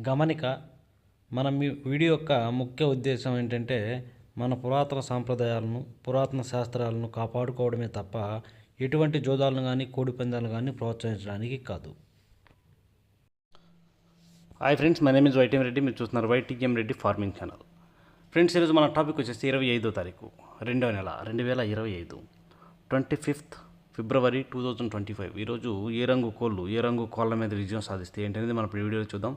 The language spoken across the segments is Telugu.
గమనిక మన వీడియో యొక్క ముఖ్య ఉద్దేశం ఏంటంటే మన పురాతన సాంప్రదాయాలను పురాతన శాస్త్రాలను కాపాడుకోవడమే తప్ప ఎటువంటి జోదాలను కానీ కోడిపందాలు కానీ ప్రోత్సహించడానికి కాదు. Hi friends, my name is YTM Reddy. మీరు చూస్తున్నారు YTM Reddy farming channel. Friends, ఈరోజు మన టాపిక్ వచ్చేసి 25వ తారీఖు 2వ నెల 2025 25th ఫిబ్రవరి 2025. ఈరోజు ఏ రంగు కోళ్ళ మీద విజయం సాధిస్తే ఏంటనేది మనం ఇప్పుడు వీడియోలో చూద్దాం.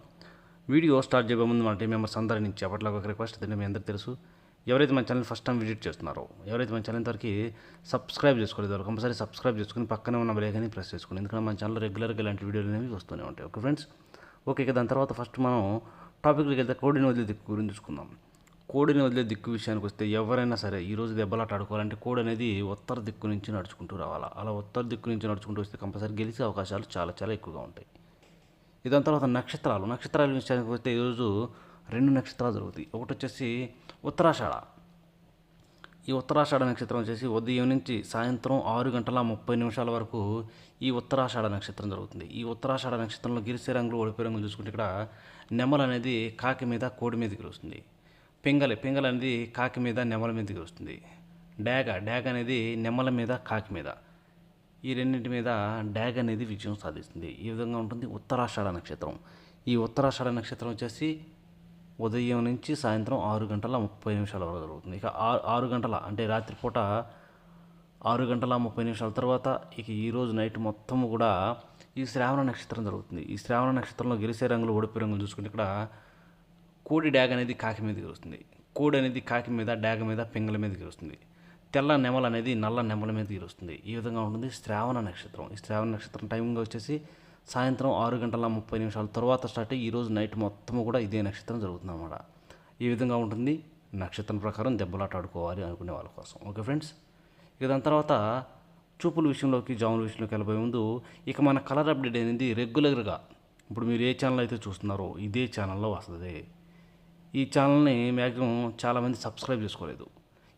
వీడియో స్టార్ట్ చేయబోయే ముందు మన టీం మెంబర్స్ అందరి నుంచి అప్పట్లో ఒక రిక్వెస్ట్, అదే మీ అందరికీ తెలుసు. ఎవరైతే మన ఛానల్ ఫస్ట్ టైం విజిట్ చేస్తున్నారో, ఎవరైతే మన ఛానల్ వరకు సబ్స్క్రైబ్ చేసుకోలేదు, వాళ్ళు కంపల్సరీ సబ్స్క్రైబ్ చేసుకుని పక్కనే ఉన్న బెల్ ఐకాన్ని ప్రెస్ చేసుకోండి. ఎందుకంటే మన ఛానల్ రెగ్యులర్గా ఇలాంటి వీడియోలు అనేవి వస్తూనే ఉంటాయి. Okay friends, okay. దాని తర్వాత ఫస్ట్ మనం టాపిక్కి వెళ్తే కోడిని వదిలే దిక్కు గురించి చూసుకుందాం. కోడిని వదిలే దిక్కు విషయానికి వస్తే ఎవరైనా సరే ఈరోజు దెబ్బలాట ఆడుకోవాలంటే కోడి అనేది ఉత్తర దిక్కు నుంచి నడుచుకుంటూ రావాలా. అలా ఉత్తర దిక్కు నుంచి నడుచుకుంటూ వస్తే కంపల్సరీ గెలిచే అవకాశాలు చాలా చాలా ఎక్కువగా ఉంటాయి. దాని తర్వాత నక్షత్రాల విషయానికి వస్తే ఈరోజు 2 నక్షత్రాలు జరుగుతాయి. ఒకటి వచ్చేసి ఉత్తరాషాఢ. ఈ ఉత్తరాషాఢ నక్షత్రం వచ్చేసి ఉదయం నుంచి సాయంత్రం 6:30 వరకు ఈ ఉత్తరాషాఢ నక్షత్రం జరుగుతుంది. ఈ ఉత్తరాషాఢ నక్షత్రంలో గెలిచే రంగులు ఓడిపోయే రంగులు చూసుకుంటే ఇక్కడ నెమల అనేది కాకి మీద కోడి మీద గెలుస్తుంది. పింగళ అనేది కాకి మీద నెమల మీద గెలుస్తుంది. డాగ అనేది నెమల మీద కాకి మీద, ఈ రెండింటి మీద డాగ్ అనేది విజయం సాధిస్తుంది. ఈ విధంగా ఉంటుంది ఉత్తరాషాఢ నక్షత్రం. ఈ ఉత్తరాషాఢ నక్షత్రం వచ్చేసి ఉదయం నుంచి సాయంత్రం 6:30 వరకు జరుగుతుంది. ఇక 6 గంటల అంటే రాత్రిపూట 6:30 తర్వాత ఇక ఈరోజు నైట్ మొత్తం కూడా ఈ శ్రావణ నక్షత్రం జరుగుతుంది. ఈ శ్రావణ నక్షత్రంలో గెలిచే రంగులు ఓడిపోయే రంగులు చూసుకుంటే ఇక్కడ కోడి డాగ్ అనేది కాకి మీద గెలుస్తుంది. కోడి అనేది కాకి మీద, డాగ్ మీద, పింగళ మీద గెలుస్తుంది. తెల్ల నెమల అనేది నల్ల నెమల మీద గెలుస్తుంది. ఈ విధంగా ఉంటుంది శ్రావణ నక్షత్రం. ఈ శ్రావణ నక్షత్రం టైమింగ్ వచ్చేసి సాయంత్రం 6:30 తర్వాత స్టార్ట్ అయ్యి ఈరోజు నైట్ మొత్తం కూడా ఇదే నక్షత్రం జరుగుతుంది అన్నమాట. ఈ విధంగా ఉంటుంది నక్షత్రం ప్రకారం దెబ్బలాట ఆడుకోవాలి అనుకునే వాళ్ళ కోసం. ఓకే ఫ్రెండ్స్, దాని తర్వాత చూపుల విషయంలోకి జాముల విషయంలోకి వెళ్ళబోయే ముందు ఇక మన కలర్ అప్డేట్ అనేది రెగ్యులర్గా ఇప్పుడు మీరు ఏ ఛానల్ అయితే చూస్తున్నారో ఇదే ఛానల్లో వస్తుంది. ఈ ఛానల్ని మ్యాక్సిమం చాలామంది సబ్స్క్రైబ్ చేసుకోలేదు.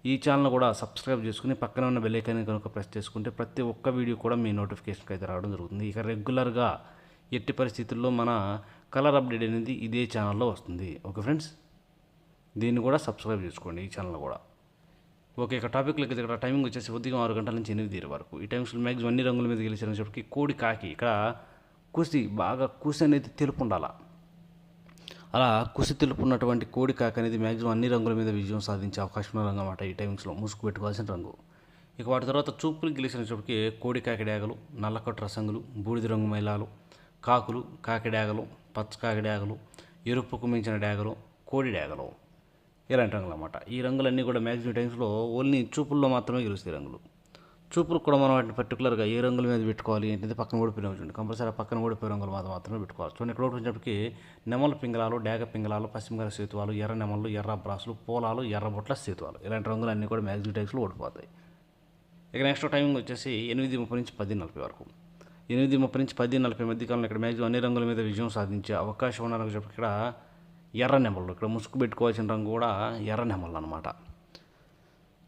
ఈ ఛానల్ కూడా సబ్స్క్రైబ్ చేసుకుని పక్కన ఉన్న బెల్ ఐకాన్ కనుక ప్రెస్ చేసుకుంటే ప్రతి ఒక్క వీడియో కూడా మీ నోటిఫికేషన్కి అయితే రావడం జరుగుతుంది. ఇక రెగ్యులర్గా ఎట్టి పరిస్థితుల్లో మన కలర్ అప్డేట్ అనేది ఇదే ఛానల్లో వస్తుంది. ఓకే ఫ్రెండ్స్, దీన్ని కూడా సబ్స్క్రైబ్ చేసుకోండి ఈ ఛానల్ కూడా. ఓకే, ఇక టాపిక్లోకి ఇక్కడ టైమింగ్ వచ్చేసి ఉదయం 6 గంటల నుంచి 8 వరకు. ఈ టైమ్స్లో మ్యాక్సిమం అన్ని రంగుల మీద గెలిచేటప్పటికి కోడి కాకి ఇక్కడ కుసి అనేది తెలుపు ఉండాలా. అలా కుసి తెలుపున్నటువంటి కోడి కాక అనేది మ్యాక్సిమం అన్ని రంగుల మీద విజయం సాధించే అవకాశం ఉన్న రంగు అన్నమాట. ఈ టైమింగ్స్లో ముసుగు పెట్టుకోవాల్సిన రంగు. ఇక వాటి తర్వాత చూపులు గెలిచినప్పటికీ కోడి కాకి డాగలు, నల్లకట్టు రసంగులు, బూడిద రంగు మైలాలు, కాకులు, కాకి డాగలు, పచ్చ కాకి డాగలు, ఎరుపుకు మించిన డాగలు, కోడి డాగలు, ఇలాంటి రంగులు అన్నమాట. ఈ రంగులన్నీ కూడా మ్యాక్సిమం టైమ్స్లో ఓన్లీ చూపుల్లో మాత్రమే గెలుస్తాయి రంగులు. చూపులు కూడా మనం వాటిని పర్టికులర్గా ఏ రంగుల మీద పెట్టుకోవాలి ఏంటంటే పక్కన ఓడిపోయిన చూడండి, కంపల్సరీ పక్కన ఓడిపోయే రంగులు మాత్రమే పెట్టుకోవాలి. చూడండి, ఇక్కడ ఓడిపోయినప్పటికీ నెమల పింగళాలు, డాగ పింగళాలు, పశ్చిమగల సేతువాలు, ఎర్ర నెమలు, ఎర్ర బ్రాసులు, పోలాలు, ఎర్ర బొట్ల సేతువాలు, ఇలాంటి రంగులు అన్నీ కూడా మ్యాక్సిమం టైమ్స్లో ఓడిపోతాయి. ఇక నెక్స్ట్ టైమింగ్ వచ్చేసి 8:30 నుంచి 10:40 వరకు. 8:30 నుంచి 10:40 మధ్య కాలంలో ఇక్కడ మ్యాక్సిమం అన్ని రంగుల మీద విజయం సాధించే అవకాశం ఉన్న రంగు చెప్పి ఇక్కడ ఎర్ర నెమలు. ఇక్కడ ముసుగు పెట్టుకోవాల్సిన రంగు కూడా ఎర్ర నెమలు అనమాట.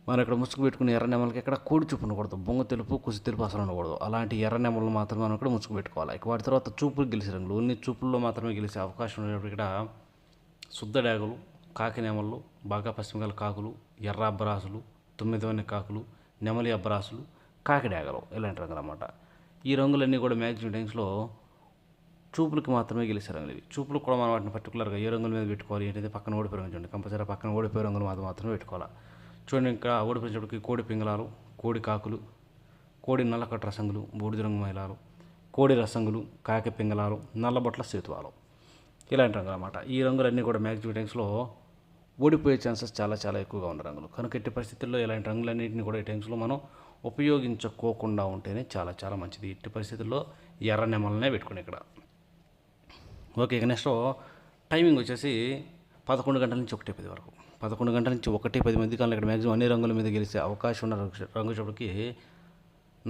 మనం ఇక్కడ ముసుగు పెట్టుకుని ఎర్ర నెమలకి ఇక్కడ కోడి చూపు ఉండకూడదు, బొంగ తెలుపు, కుసి తెలుపు అసలు ఉండకూడదు. అలాంటి ఎర్ర నెమలు మాత్రమే మనం ఇక్కడ ముసుగు పెట్టుకోవాలి. ఇక వాటి తర్వాత చూపులు గెలిచే రంగులు ఓన్లీ చూపుల్లో మాత్రమే గెలిచే అవకాశం ఉన్నప్పుడు ఇక్కడ శుద్ధ డాగులు, కాకి నెమళ్ళు, బాగా పశ్చిమగల కాకులు, ఎర్ర అబ్బరాసులు, 9 కాకులు, నెమలి అబ్బరాసులు, కాకి డాగలు, ఇలాంటి రంగులు అన్నమాట. ఈ రంగులన్నీ కూడా మ్యాక్సిమం టైమ్స్లో చూపులకి మాత్రమే గెలిచే రంగులు ఇవి. చూపులు కూడా మనం వాటిని పర్టికులర్గా ఏ రంగుల మీద పెట్టుకోవాలి ఏంటంటే పక్కన ఓడిపోయే రంగు చూడండి, కంపల్సరీ పక్కన ఓడిపోయే రంగులు మాత్రమే పెట్టుకోవాలి. చూడండి, ఇంకా ఓడిపోయినప్పటికీ కోడి పింగళాలు, కోడి కాకులు, కోడి నల్లకట్టు రసంగులు, బూడిద రంగు మైలాలు, కోడి రసంగులు, కాకి పింగళాలు, నల్లబొట్ల సేతువాలు, ఇలాంటి రంగులు అన్నమాట. ఈ రంగులన్నీ కూడా మ్యాక్సిమం టైమ్స్లో ఓడిపోయే ఛాన్సెస్ చాలా చాలా ఎక్కువగా ఉన్న రంగులు. కనుక ఎట్టి పరిస్థితుల్లో ఇలాంటి రంగులన్నింటినీ కూడా ఈ టైమ్స్లో మనం ఉపయోగించుకోకుండా ఉంటేనే చాలా చాలా మంచిది. ఎట్టి పరిస్థితుల్లో ఎర్ర నెమలనే పెట్టుకుని ఇక్కడ. ఓకే, ఇక నెక్స్ట్ టైమింగ్ వచ్చేసి 11 గంటల నుంచి 1:10 వరకు. 11 గంటల నుంచి 1:10 మధ్య కాలంలో ఇక్కడ మ్యాక్సిమం అన్ని రంగుల మీద గెలిచే అవకాశం ఉన్న రంగు చెప్పటికి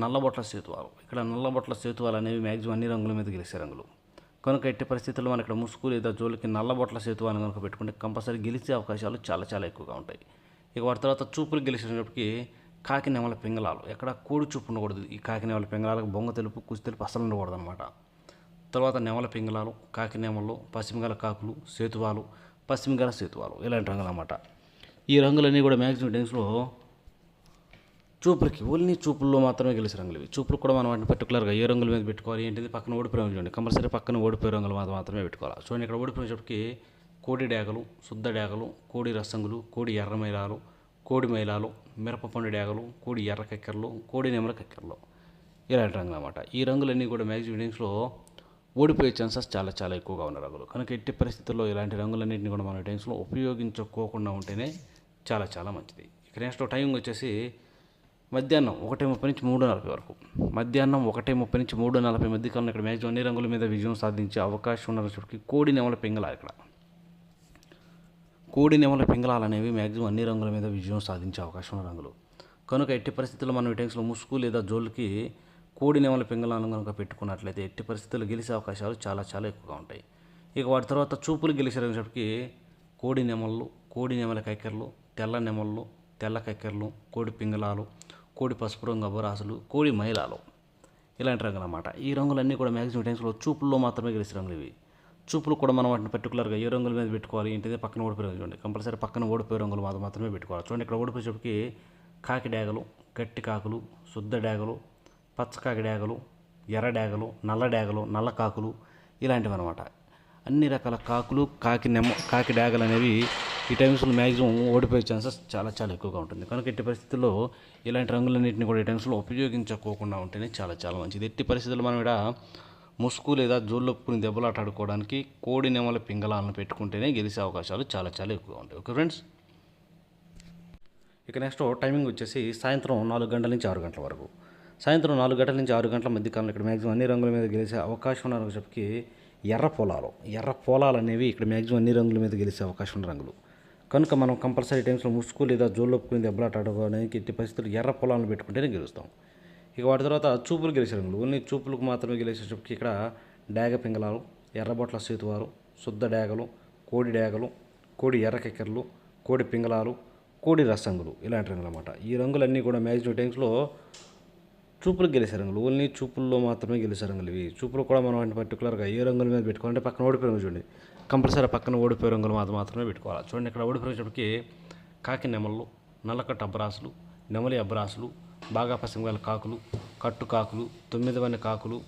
నల్లబొట్ల సేతువాలు. ఇక్కడ నల్లబొట్ల సేతువాలు అనేవి మ్యాక్సిమం అన్ని రంగుల మీద గెలిచే రంగులు. కనుక ఎట్టి పరిస్థితుల్లో మనం ఇక్కడ ముసుగు లేదా జోలికి నల్లబొట్ల సేతువాలను కనుక పెట్టుకుంటే కంపల్సరీ గెలిచే అవకాశాలు చాలా చాలా ఎక్కువగా ఉంటాయి. ఇక వాటి తర్వాత చూపులు గెలిచినప్పటికీ కాకి నెమల పింగళాలు. ఎక్కడ కోడి చూపు ఉండకూడదు. ఈ కాకి నెమల పింగళాలకు బొంగ తెలుపు, కుసి తెలుపు అసలు ఉండకూడదు అనమాట. తర్వాత నెమల పింగళాలు, కాకి నెమళ్ళు, పశ్చిమగల కాకులు, సేతువాలు, పశ్చిమగల సేతువాలు ఇలాంటి రంగులు అన్నమాట. ఈ రంగులన్నీ కూడా మ్యాక్సిమం టైమ్స్లో చూపులకి ఓన్లీ చూపుల్లో మాత్రమే గెలిచే రంగులు ఇవి. చూపులకు కూడా మనం వాటిని పర్టికులర్గా ఏ రంగుల మీద పెట్టుకోవాలి ఏంటిది పక్కన ఓడిపోయే రంగులు చూడండి. కంపల్సరీ పక్కన ఓడిపోయే రంగులు మాత్రమే పెట్టుకోవాలి. చూడండి ఇక్కడ ఓడిపోయేటప్పటికి కోడి డేగలు, శుద్ధ డేగలు, కోడి రసంగులు, కోడి ఎర్ర మైలాలు, కోడి మైలాలు, మిరపపండు డేగలు, కోడి ఎర్ర కక్కెరలు, కోడి నెమల కక్కెరలు ఇలాంటి రంగులు అన్నమాట. ఈ రంగులన్నీ కూడా మ్యాక్సిమం టైమ్స్లో ఓడిపోయే ఛాన్సెస్ చాలా చాలా ఎక్కువగా ఉన్న రంగులు. కనుక ఎట్టి పరిస్థితుల్లో ఇలాంటి రంగులన్నింటినీ కూడా మన టైమ్స్లో ఉపయోగించుకోకుండా ఉంటేనే చాలా చాలా మంచిది. ఇక నెక్స్ట్ టైమింగ్ వచ్చేసి మధ్యాహ్నం 1:30 నుంచి 3:40 వరకు. మధ్యాహ్నం 1:30 నుంచి 3:40 మధ్య కాలంలో ఇక్కడ మ్యాక్సిమం అన్ని రంగుల మీద విజయం సాధించే అవకాశం ఉన్న రోజుకి కోడి నెమల పింగళాలు. ఇక్కడ కోడి నెమల పింగళాలు అనేవి మ్యాక్సిమం అన్ని రంగుల మీద విజయం సాధించే అవకాశం ఉన్న రంగులు. కనుక ఎట్టి పరిస్థితుల్లో మనం ఈ టైమ్స్లో ముసుగు లేదా జోళ్ళకి కోడి నెమల పింగళాలను కనుక పెట్టుకున్నట్లయితే ఎట్టి పరిస్థితుల్లో గెలిచే అవకాశాలు చాలా చాలా ఎక్కువగా ఉంటాయి. ఇక వాటి తర్వాత చూపులు గెలిచేటప్పటికి కోడి నెమళ్ళు, కోడి నెమల కక్కెరలు, తెల్ల నెమళ్ళు, తెల్ల కక్కెరలు, కోడి పింగళాలు, కోడి పసుపు రంగు అబరాసులు, కోడి మైలాలు ఇలాంటి రంగులు అన్నమాట. ఈ రంగులన్నీ కూడా మ్యాక్సిమం టైమ్స్లో చూపుల్లో మాత్రమే గెలిచే రంగులు ఇవి. చూపులు కూడా మనం వాటిని పర్టికులర్గా ఏ రంగుల మీద పెట్టుకోవాలి ఏంటిదే పక్కన ఓడిపోయే రంగులు చూడండి. కంపల్సరీ పక్కన ఓడిపోయే రంగులు మాత్రమే పెట్టుకోవాలి. చూడండి ఇక్కడ ఓడిపోయేటప్పటికి కాకి డేగలు, గట్టి కాకులు, శుద్ధ డేగలు, పచ్చకాకి డేగలు, ఎర్ర డేగలు, నల్ల డేగలు, నల్ల కాకులు ఇలాంటివి అనమాట. అన్ని రకాల కాకులు, కాకి డేగలు అనేవి ఈ టైమ్స్లో మ్యాక్సిమం ఓడిపోయే ఛాన్సెస్ చాలా చాలా ఎక్కువగా ఉంటుంది. కనుక ఎట్టి పరిస్థితుల్లో ఇలాంటి రంగులన్నింటినీ కూడా ఈ టైమ్స్లో ఉపయోగించుకోకుండా ఉంటేనే చాలా చాలా మంచిది. ఎట్టి పరిస్థితుల్లో మనం ఇక్కడ ముసుగు లేదా జోళ్ళొప్పుకుని దెబ్బలాట ఆడుకోవడానికి కోడి నెమల పింగళాలను పెట్టుకుంటేనే గెలిచే అవకాశాలు చాలా చాలా ఎక్కువగా ఉంటాయి. Okay friends. ఇక నెక్స్ట్ టైమింగ్ వచ్చేసి సాయంత్రం 4 గంటల నుంచి 6 గంటల వరకు. సాయంత్రం 4 గంటల నుంచి 6 గంటల మధ్య కాలంలో ఇక్కడ మ్యాక్సిమం అన్ని రంగుల మీద గెలిచే అవకాశం ఉన్న చెప్పి ఎర్ర పొలాలు అనేవి ఇక్కడ మ్యాక్సిమం అన్ని రంగుల మీద గెలిచే అవకాశం ఉన్న రంగులు. కనుక మనం కంపల్సరీ టైమ్స్లో ముసుగు లేదా జోళ్ళొప్పుకుని దెబ్బలాట ఆడుకోవడానికి ఎట్టి పరిస్థితులు ఎర్ర పొలాలను పెట్టుకుంటేనే గెలుస్తాం. ఇక వాటి తర్వాత చూపులు గెలిచే రంగులు ఓన్లీ చూపులకు మాత్రమే గెలిచేటప్పటికి ఇక్కడ డేగ పింగళాలు, ఎర్రబొట్ల సేతువారు, శుద్ధ డేగలు, కోడి డేగలు, కోడి ఎర్ర కెక్కెరలు, కోడి పింగళాలు, కోడి రసంగులు ఇలాంటి రంగులు అన్నమాట. ఈ రంగులన్నీ కూడా మ్యాక్సిమం టైమ్స్లో చూపులకు గెలిచే రంగులు ఓన్లీ చూపుల్లో మాత్రమే గెలిచే రంగులు ఇవి. చూపులు కూడా మనం వాటిని పర్టికులర్గా ఏ రంగుల మీద పెట్టుకోవాలంటే పక్కన ఓడిపోయే రంగులు చూడండి. కంపల్సరీ పక్కన ఓడిపోయే రంగులు మాత్రమే పెట్టుకోవాలి. చూడండి ఇక్కడ ఓడిపోయేటప్పటికి కాకి నెమళ్ళు, నల్లకట్టు అబ్బరాసులు, నెమలి అబ్బరాసులు, బాగా పశ్చిమగల కాకులు, కట్టు కాకులు, 9 కాకులు,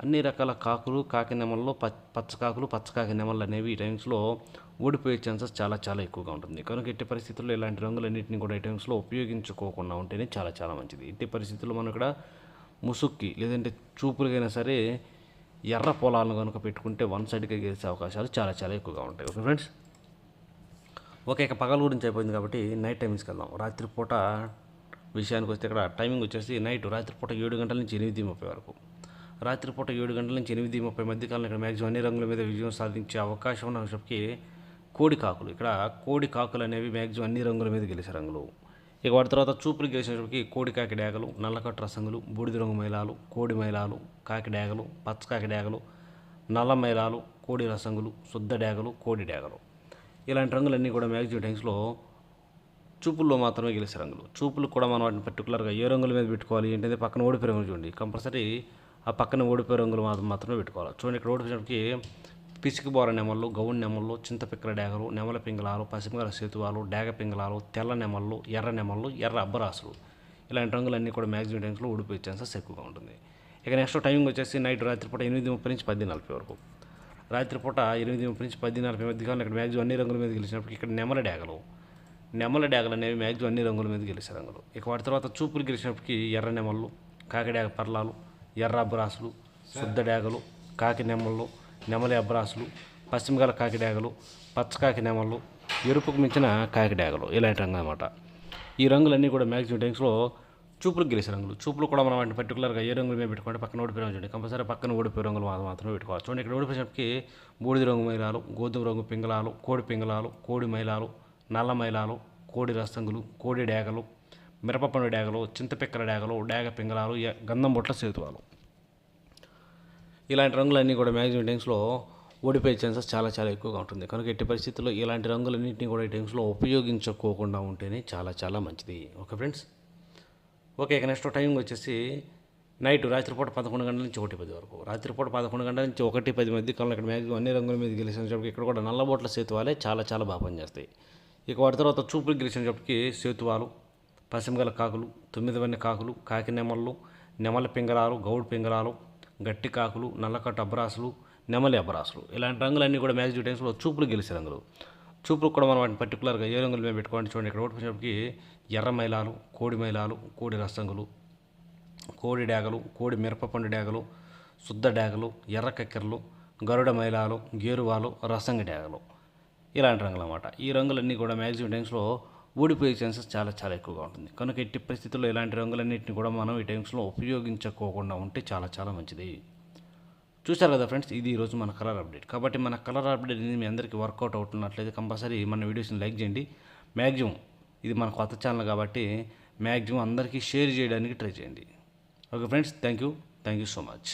అన్ని రకాల కాకులు, కాకి నెమల్లో పచ్చకాకి నెమళ్ళు అనేవి ఈ టైమ్స్లో ఓడిపోయే ఛాన్సెస్ చాలా చాలా ఎక్కువగా ఉంటుంది. కనుక ఎట్టి పరిస్థితుల్లో ఇలాంటి రంగులన్నింటినీ కూడా ఈ టైమ్స్లో ఉపయోగించుకోకుండా ఉంటేనే చాలా చాలా మంచిది. ఎట్టి పరిస్థితుల్లో మనం ఇక్కడ ముసుక్కి లేదంటే చూపులకైనా సరే ఎర్ర పొలాలను కనుక పెట్టుకుంటే వన్ సైడ్గా గెలిచే అవకాశాలు చాలా చాలా ఎక్కువగా ఉంటాయి. Okay friends. ఓకే, ఇక పగల గురించి అయిపోయింది కాబట్టి నైట్ టైమింగ్స్కి వెళ్దాం. రాత్రిపూట విషయానికి వస్తే ఇక్కడ టైమింగ్ వచ్చేసి రాత్రిపూట 7 గంటల నుంచి 8:30 వరకు. రాత్రిపూట 7 గంటల నుంచి 8:30 మధ్యకాలంలో ఇక్కడ మ్యాక్సిమం అన్ని రంగుల మీద విజయం సాధించే అవకాశం ఉన్నప్పటికీ కోడి కాకులు. ఇక్కడ కోడి కాకులు అనేవి మ్యాక్సిమం అన్ని రంగుల మీద గెలిచే రంగులు. ఇక వాటి తర్వాత చూపులు గెలిచేటప్పటికి కోడి కాకి డేగలు, నల్లకట్టు రసంగులు, బూడిద రంగు మైలాలు, కోడి మైలాలు, కాకి డేగలు, పచ్చకాకి డేగలు, నల్ల మైలాలు, కోడి రసంగులు, శుద్ధ డేగలు, కోడి డేగలు ఇలాంటి రంగులన్నీ కూడా మ్యాక్సిమం టైమ్స్లో చూపుల్లో మాత్రమే గెలిచే రంగులు. చూపులు కూడా మనం వాటిని పర్టికులర్గా ఏ రంగుల మీద పెట్టుకోవాలి ఏంటంటే పక్కన ఓడిపోయే రంగులు చూడండి. కంపల్సరీ ఆ పక్కన ఓడిపోయే రంగులు మాత్రమే పెట్టుకోవాలి. చూడండి ఇక్కడ ఓడిపోయేటప్పటికి పిసికి బోర నెమళ్ళు, గౌన్ నెమళ్ళు, చింతపిక్కల డేగలు, నెమల పింగళాలు, పశ్చిమగల సేతువాలు, డేగ పింగళాలు, తెల్ల నెమళ్ళు, ఎర్ర అబ్బరాసులు ఇలాంటి రంగులన్నీ కూడా మ్యాక్సిమం టైమ్స్లో ఓడిపోయే ఛాన్సెస్ ఎక్కువగా ఉంటుంది. ఇక నెక్స్ట్ టైమింగ్ వచ్చేసి రాత్రిపూట 8:30 నుంచి 10:40 వరకు. రాత్రిపూట 8:30 నుంచి 10:40 మధ్య కాలంలో ఇక్కడ మ్యాక్సిమం అన్ని రంగుల మీద గెలిచినప్పటికీ ఇక్కడ నెమల డేగలు అనేవి మ్యాక్సిమం అన్ని రంగుల మీద గెలిచే రంగులు. ఇక వాటి తర్వాత చూపులు గెలిచినప్పటికీ ఎర్ర నెమళ్ళు, కాకి డేగ పర్లాలు, ఎర్ర అబ్బరాసులు, శుద్ధ డేగలు, కాకి నెమళ్ళు, నెమలి అబ్బరాసులు, పశ్చిమగల కాకి డేగలు, పచ్చకాకి నెమళ్ళు, ఎరుపుకు మించిన కాకి డేగలు ఇలాంటి రంగులు అన్నమాట. ఈ రంగులన్నీ కూడా మ్యాక్సిమం టైమ్స్లో చూపులకు గెలిచే రంగులు. చూపులు కూడా మనం వాటిని పర్టికులర్గా ఏ రంగుల మీద పెట్టుకుంటే పక్కన ఓడిపోయే రంగు చూడండి. కంపల్సరీ పక్కన ఓడిపోయే రంగులు మాత్రమే పెట్టుకోవాలి. చూడండి ఇక్కడ ఓడిపోయేటప్పటికి బూడిద రంగు మైలాలు, గోధుమ రంగు పింగళాలు, కోడి పింగళాలు, కోడి మైలాలు, నల్ల మైలాలు, కోడి రసంగులు, కోడి డేగలు, మిరపపండు డేగలు, చింతపిక్కల డేగలు, డేగ పింగళాలు, గంధం బొట్ల సేతువాలు ఇలాంటి రంగులన్నీ కూడా మ్యాక్సిమం టైమ్స్లో ఓడిపోయే ఛాన్సెస్ చాలా చాలా ఎక్కువగా ఉంటుంది. కనుక ఎట్టి పరిస్థితుల్లో ఇలాంటి రంగులన్నింటినీ కూడా ఈ టైమ్స్లో ఉపయోగించుకోకుండా ఉంటేనే చాలా చాలా మంచిది. Okay friends. ఓకే, ఇక నెక్స్ట్ టైమింగ్ వచ్చేసి నైట్ రాత్రిపూట 11 గంటల నుంచి 1:10 వరకు, రాత్రిపూట 11 గంటల నుంచి 1:10 మధ్య కాలంలో ఇక్కడ మ్యాక్సిమం అన్ని రంగుల మీద గెలిచినప్పటికి ఇక్కడ కూడా నల్లబోట్ల సేతువాలే చాలా చాలా బాగా పనిచేస్తాయి. ఇక వాటి తర్వాత చూపులు గెలిచినప్పటికి సేతువాలు, పశ్చిమగల కాకులు, 9 వన్నె కాకులు, కాకి నెమళ్ళు, నెమల పింగరాలు, గౌడు పింగరాలు, గట్టి కాకులు, నల్లకట్టు అబ్రాసులు, నెమలి అబ్రాసులు ఇలాంటి రంగులన్నీ కూడా మ్యాక్సిమం టైమ్స్లో చూపులు గెలిచే రంగులు. చూపులు కూడా మనం వాటిని పర్టికులర్గా ఏ రంగులు మేము పెట్టుకోండి. చూడండి ఇక్కడ ఓడిపోయినప్పటికి ఎర్ర మైలాలు, కోడి మైలాలు, కోడి రసంగులు, కోడి డాగలు, కోడి మిరపపండు డాగలు, శుద్ధ డాగలు, ఎర్ర కక్కెరలు, గరుడ మైలాలు, గేరువాలు, రసంగి డాగలు ఇలాంటి రంగులు అన్నమాట. ఈ రంగులన్నీ కూడా మ్యాక్సిమం టైమ్స్లో ఊడిపోయే ఛాన్సెస్ చాలా చాలా ఎక్కువగా ఉంటుంది. కనుక ఎట్టి పరిస్థితుల్లో ఇలాంటి రంగులన్నింటినీ కూడా మనం ఈ టైమ్స్లో ఉపయోగించుకోకుండా ఉంటే చాలా చాలా మంచిది. చూశారు కదా ఫ్రెండ్స్, ఇది ఈరోజు మన కలర్ అప్డేట్. కాబట్టి మన కలర్ అప్డేట్ అనేది మీ అందరికీ వర్కౌట్ అవుతున్నట్లయితే కంపల్సరీ మన వీడియోస్ని లైక్ చేయండి. మ్యాక్సిమం ఇది మన కొత్త ఛానల్ కాబట్టి మ్యాక్సిమం అందరికీ షేర్ చేయడానికి ట్రై చేయండి. Okay friends, thank you so much.